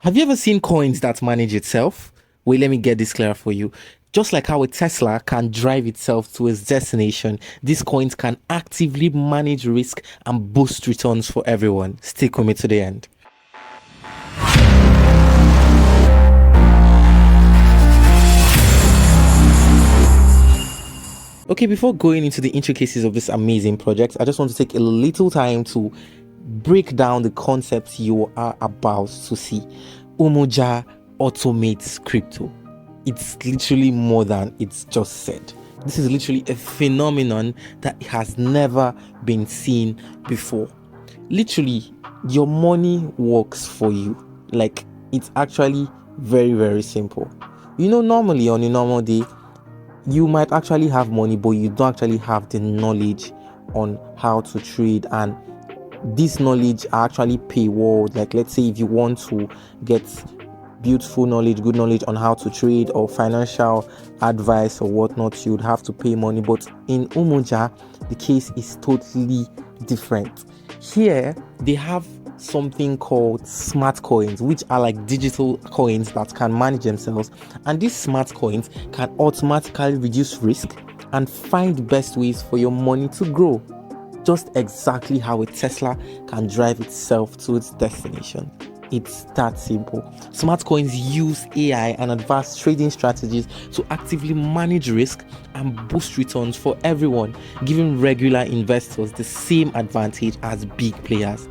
Have you ever seen coins that manage itself? Wait, let me get this clear for you. Just like how a Tesla can drive itself to its destination, these coins can actively manage risk and boost returns for everyone. Stick with me to the end. Okay, before going into the intricacies of this amazing project, I just want to take a little time to break down the concepts you are about to see. Umoja automates crypto. It's literally more than it's just said. This is literally a phenomenon that has never been seen before. Literally, your money works for you. Like, it's actually very, very simple. Normally on a normal day, you might actually have money, but you don't actually have the knowledge on how to trade, and this knowledge are actually paywall. Like, let's say if you want to get beautiful knowledge, good knowledge on how to trade or financial advice or whatnot, you would have to pay money. But in Umoja, the case is totally different. Here they have something called smart coins, which are like digital coins that can manage themselves, and these smart coins can automatically reduce risk and find best ways for your money to grow, just exactly how a Tesla can drive itself to its destination. It's that simple. Smart coins use AI and advanced trading strategies to actively manage risk and boost returns for everyone, giving regular investors the same advantage as big players.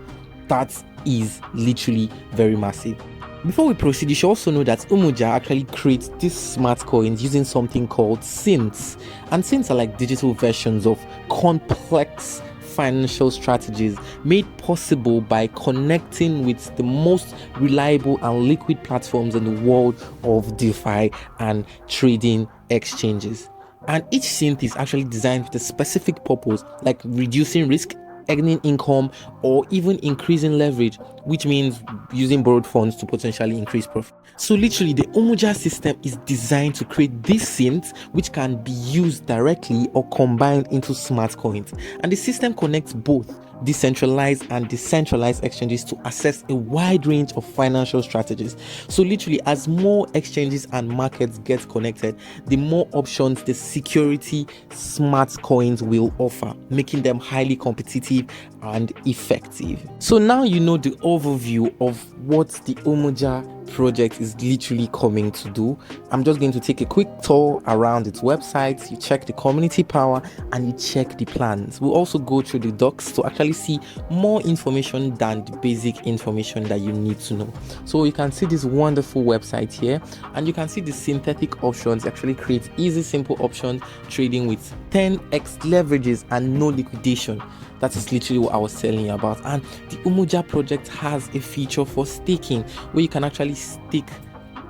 That is literally very massive. Before we proceed, you should also know that Umoja actually creates these smart coins using something called Synths. And Synths are like digital versions of complex financial strategies made possible by connecting with the most reliable and liquid platforms in the world of DeFi and trading exchanges. And each synth is actually designed with a specific purpose, like reducing risk, earning income, or even increasing leverage, which means using borrowed funds to potentially increase profit. So literally, the Umoja system is designed to create these synths which can be used directly or combined into smart coins. And the system connects both decentralized and decentralized exchanges to access a wide range of financial strategies. So literally, as more exchanges and markets get connected, the more options the security smart coins will offer, making them highly competitive and effective. So now you know the overview of what the Umoja project is literally coming to do. I'm just going to take a quick tour around its website. You check the community power and you check the plans. We'll also go through the docs to actually see more information than the basic information that you need to know. So you can see this wonderful website here, and you can see the synthetic options. It actually creates easy, simple options trading with 10x leverages and no liquidation. That is literally what I was telling you about. And the Umoja project has a feature for staking where you can actually stake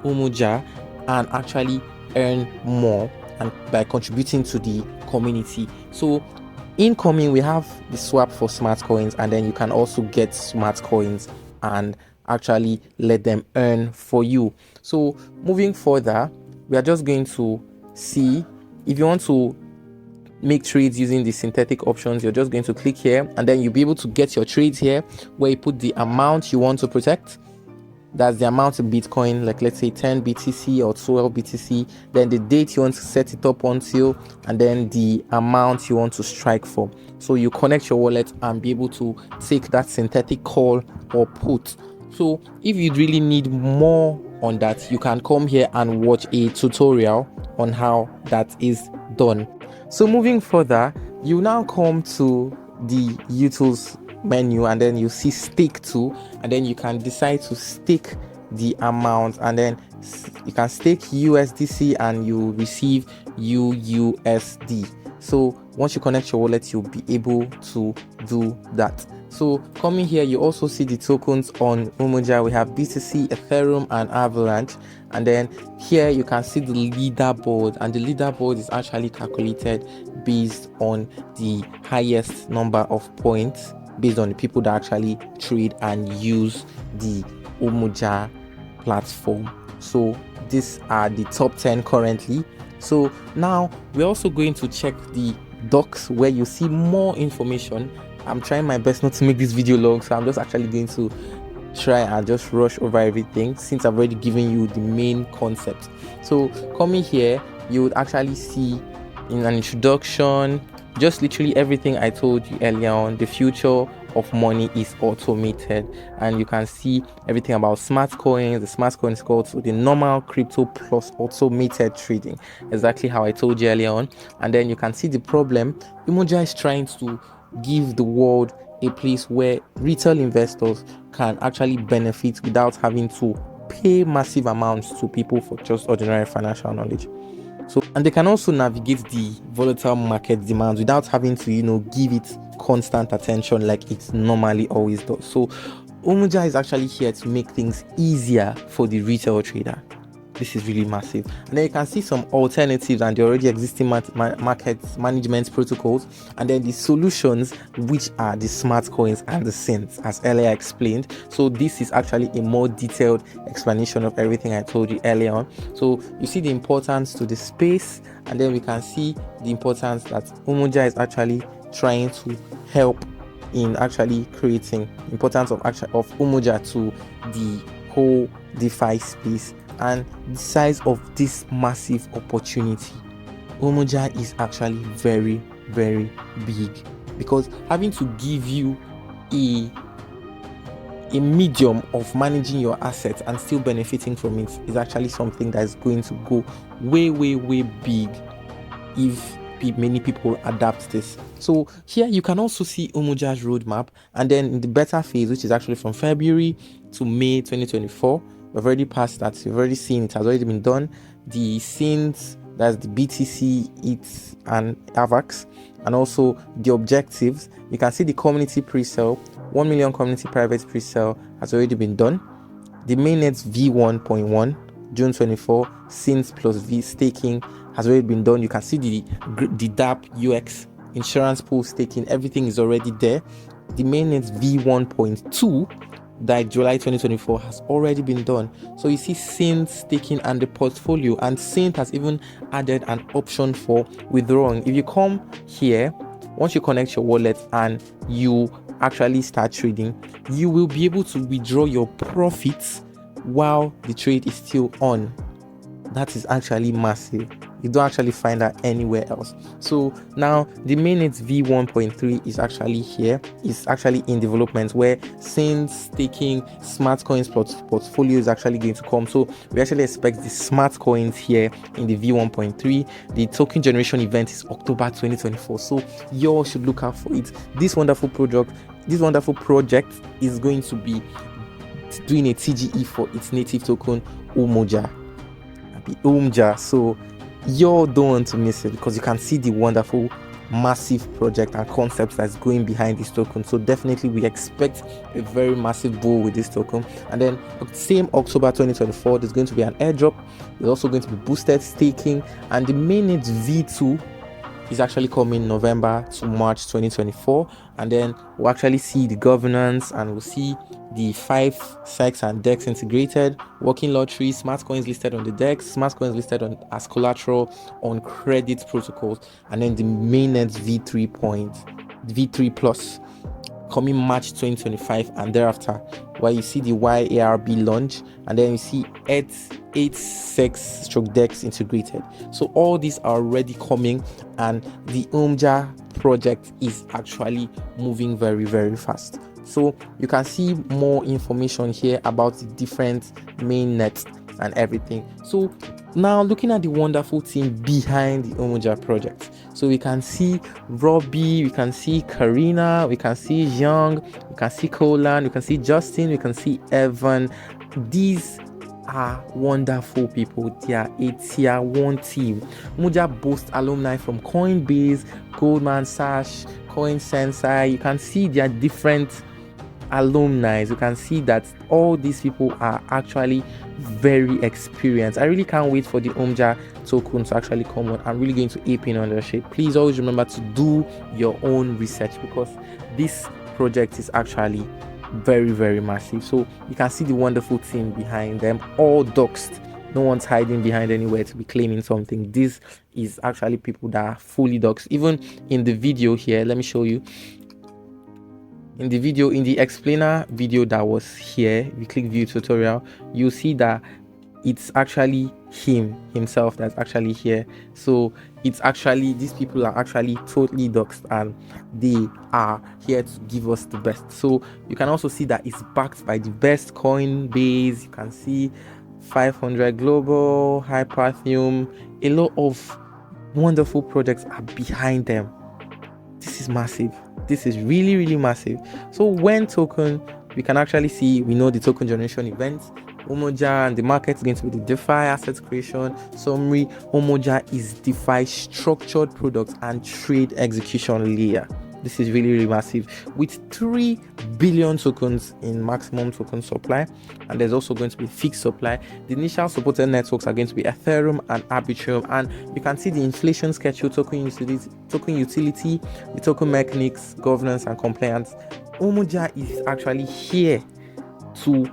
Umoja and actually earn more and by contributing to the community. So incoming, we have the swap for smart coins, and then you can also get smart coins and actually let them earn for you. So moving further, we are just going to see if you want to make trades using the synthetic options. You're just going to click here, and then you'll be able to get your trades here where you put the amount you want to protect. That's the amount of Bitcoin, like let's say 10 BTC or 12 BTC, then the date you want to set it up until, and then the amount you want to strike for. So you connect your wallet and be able to take that synthetic call or put. So if you really need more on that, you can come here and watch a tutorial on how that is done. So moving further, you now come to the utils menu, and then you see stake to, and then you can decide to stake the amount, and then you can stake USDC and you receive UUSD. So once you connect your wallet, you'll be able to do that. So coming here, you also see the tokens on Umoja. We have BTC, Ethereum, and Avalanche. And then here you can see the leaderboard, and the leaderboard is actually calculated based on the highest number of points, based on the people that actually trade and use the Umoja platform. So these are the top 10 currently. So now we're also going to check the docs where you see more information. I'm trying my best not to make this video long, so I'm just actually going to try and just rush over everything since I've already given you the main concept. So coming here, you would actually see in an introduction just literally everything I told you earlier on. The future of money is automated, and you can see everything about smart coins. The smart coins called so the normal crypto plus automated trading, exactly how I told you earlier on. And then you can see the problem. Umoja is trying to give the world a place where retail investors can actually benefit without having to pay massive amounts to people for just ordinary financial knowledge. So, and they can also navigate the volatile market demands without having to, give it constant attention like it normally always does. So, Umoja is actually here to make things easier for the retail trader. This is really massive. And then you can see some alternatives and the already existing market management protocols, and then the solutions, which are the smart coins and the synths, as earlier explained. So this is actually a more detailed explanation of everything I told you earlier on. So you see the importance to the space, and then we can see the importance that Umoja is actually trying to help in actually creating importance of Umoja to the whole DeFi space and the size of this massive opportunity. Umoja is actually very, very big, because having to give you a medium of managing your assets and still benefiting from it is actually something that is going to go way, way, way big if many people adapt this. So here you can also see Umoja's roadmap, and then in the beta phase, which is actually from February to May 2024, we've already passed that. You've already seen it has already been done. The Synths, that's the BTC, ETH, and AVAX, and also the objectives. You can see the community pre-sale, 1 million community private pre-sale has already been done. The mainnet V1.1, June 24, Synths plus V staking has already been done. You can see the DApp UX, insurance pool staking, everything is already there. The mainnet V1.2, that July 2024, has already been done. So you see Synth staking and the portfolio, and Synth has even added an option for withdrawing. If you come here, once you connect your wallet and you actually start trading, you will be able to withdraw your profits while the trade is still on. That is actually massive. You don't actually find that anywhere else. So now the mainnet V1.3 is actually here. It's actually in development, where Synth staking smart coins portfolio is actually going to come. So we actually expect the smart coins here in the V1.3. The token generation event is October 2024. So you all should look out for it. This wonderful project is going to be doing a TGE for its native token Umoja. So you don't want to miss it, because you can see the wonderful massive project and concepts that's going behind this token. So definitely we expect a very massive bull with this token. And then same October 2024, there's going to be an airdrop. There's also going to be boosted staking, and the mainnet V2 is actually coming November to March 2024. And then we'll actually see the governance, and we'll see the 5 SECs and DEX integrated, working lottery, smart coins listed on the DEX, smart coins listed on as collateral on credit protocols, and then the mainnet V3 plus coming March 2025 and thereafter, where you see the YARB launch, and then you see 8 SECs / DEX integrated. So all these are already coming, and the Umoja project is actually moving very, very fast. So you can see more information here about the different mainnets and everything. So now looking at the wonderful team behind the Umoja project. So we can see Robbie, we can see Karina, we can see Young, we can see Colan, we can see Justin, we can see Evan. These are wonderful people. They are a tier 1 team. Umoja boasts alumni from Coinbase, Goldman Sachs, CoinSensei. You can see their different alumni. You can see that all these people are actually very experienced. I really can't wait for the Umoja token to actually come on. I'm really going to ape in on their shit. Please always remember to do your own research, because this project is actually very, very massive. So you can see the wonderful team behind them, all doxed. No one's hiding behind anywhere to be claiming something. This is actually people that are fully doxed. Even in the video here, let me show you. in the explainer video that was here, if you click view tutorial, you'll see that it's actually himself that's actually here. So it's actually, these people are actually totally doxed and they are here to give us the best. So you can also see that it's backed by the best Coinbase. You can see 500 Global, Hyperthium, a lot of wonderful projects are behind them. This is massive. This is really, really massive. So when token, we can actually see, we know the token generation events, Umoja, and the market is going to be the DeFi asset creation summary. Umoja is DeFi structured product and trade execution layer. This is really, really massive, with 3 billion tokens in maximum token supply, and there's also going to be fixed supply. The initial supported networks are going to be Ethereum and Arbitrum, and you can see the inflation schedule, token utility, the token mechanics, governance, and compliance. Umoja is actually here to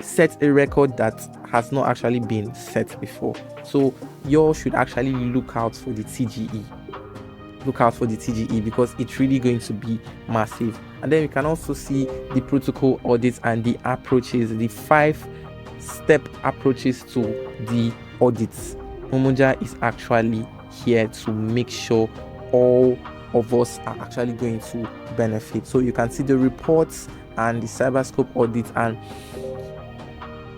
set a record that has not actually been set before. So you all should actually look out for the TGE. Because it's really going to be massive. And then we can also see the protocol audits and the approaches, the 5-step approaches to the audits. Umoja is actually here to make sure all of us are actually going to benefit. So you can see the reports and the cyberscope audit, and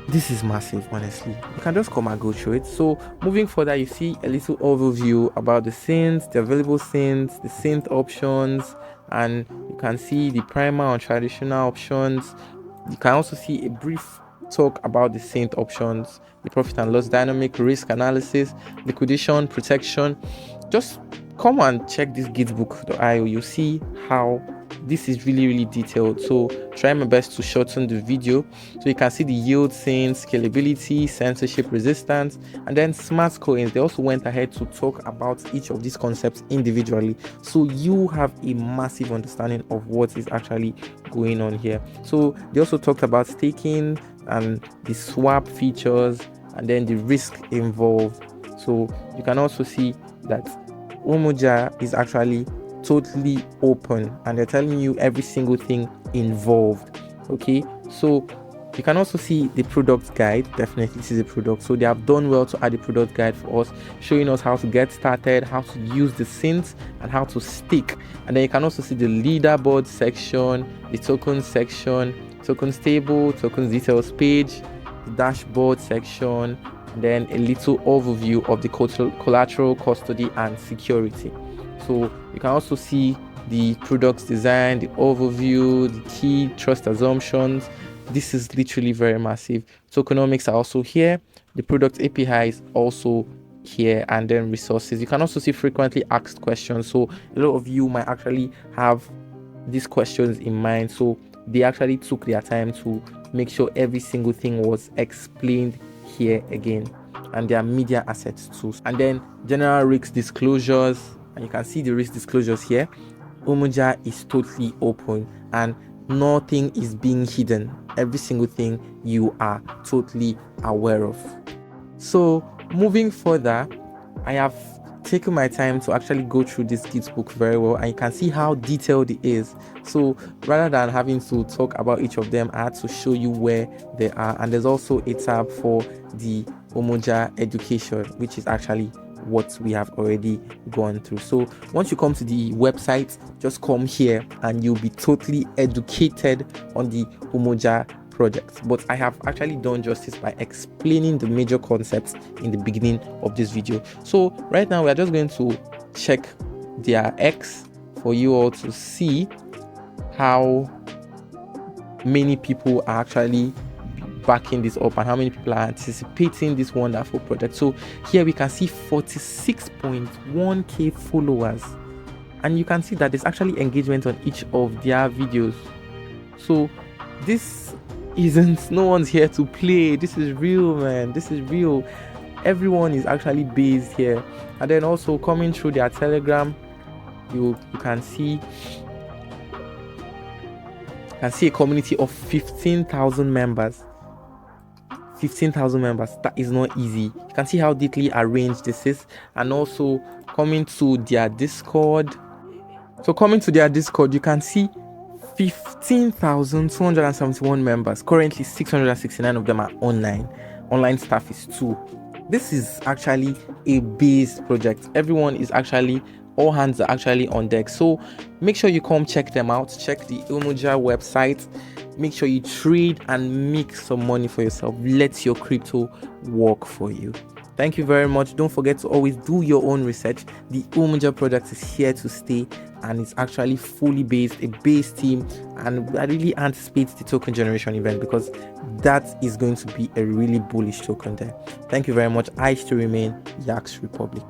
this is massive. Honestly, you can just come and go through it. So moving further, you see a little overview about the synths, the available synths, the synth options, and you can see the primer on traditional options. You can also see a brief talk about the synth options, the profit and loss dynamic, risk analysis, liquidation, protection. Just come and check this gitbook.io. You see how this is really, really detailed. So try my best to shorten the video so you can see the yield synths, scalability, censorship resistance, and then Smartcoins. They also went ahead to talk about each of these concepts individually, so you have a massive understanding of what is actually going on here. So they also talked about staking and the swap features and then the risk involved. So you can also see that Umoja is actually totally open and they're telling you every single thing involved. Okay, so you can also see the product guide. Definitely this is a product, so they have done well to add the product guide for us, showing us how to get started, how to use the synths, and how to stake. And then you can also see the leaderboard section, the token section, tokens table, tokens details page, the dashboard section, and then a little overview of the collateral, custody, and security. So you can also see the products design, the overview, the key trust assumptions. This is literally very massive. Tokenomics are also here. The product API is also here, and then resources. You can also see frequently asked questions. So a lot of you might actually have these questions in mind. So they actually took their time to make sure every single thing was explained here again. And their media assets too. And then general risk disclosures. And you can see the risk disclosures here. Umoja is totally open and nothing is being hidden. Every single thing you are totally aware of. So moving further, I have taken my time to actually go through this gitbook very well, and you can see how detailed it is. So rather than having to talk about each of them, I had to show you where they are. And there's also a tab for the Umoja education, which is actually what we have already gone through. So once you come to the website, just come here and you'll be totally educated on the Umoja project. But I have actually done justice by explaining the major concepts in the beginning of this video. So right now we are just going to check their X for you all to see how many people are actually backing this up and how many people are anticipating this wonderful project. So here we can see 46.1k followers, and you can see that there's actually engagement on each of their videos. So this isn't, no one's here to play. This is real, man. This is real. Everyone is actually based here. And then also coming through their Telegram, you can see a community of 15,000 members. 15,000 members. That is not easy. You can see how deeply arranged this is. And also coming to their Discord. So coming to their Discord, you can see 15,271 members. Currently, 669 of them are online. Online staff is 2. This is actually a base project. Everyone is actually, all hands are actually on deck. So make sure you come check them out. Check the Umoja website. Make sure you trade and make some money for yourself. Let your crypto work for you. Thank you very much. Don't forget to always do your own research. The Umoja product is here to stay, and it's actually fully based, a base team, and I really anticipate the token generation event because that is going to be a really bullish token there. Thank you very much. I still remain Yaks Republic.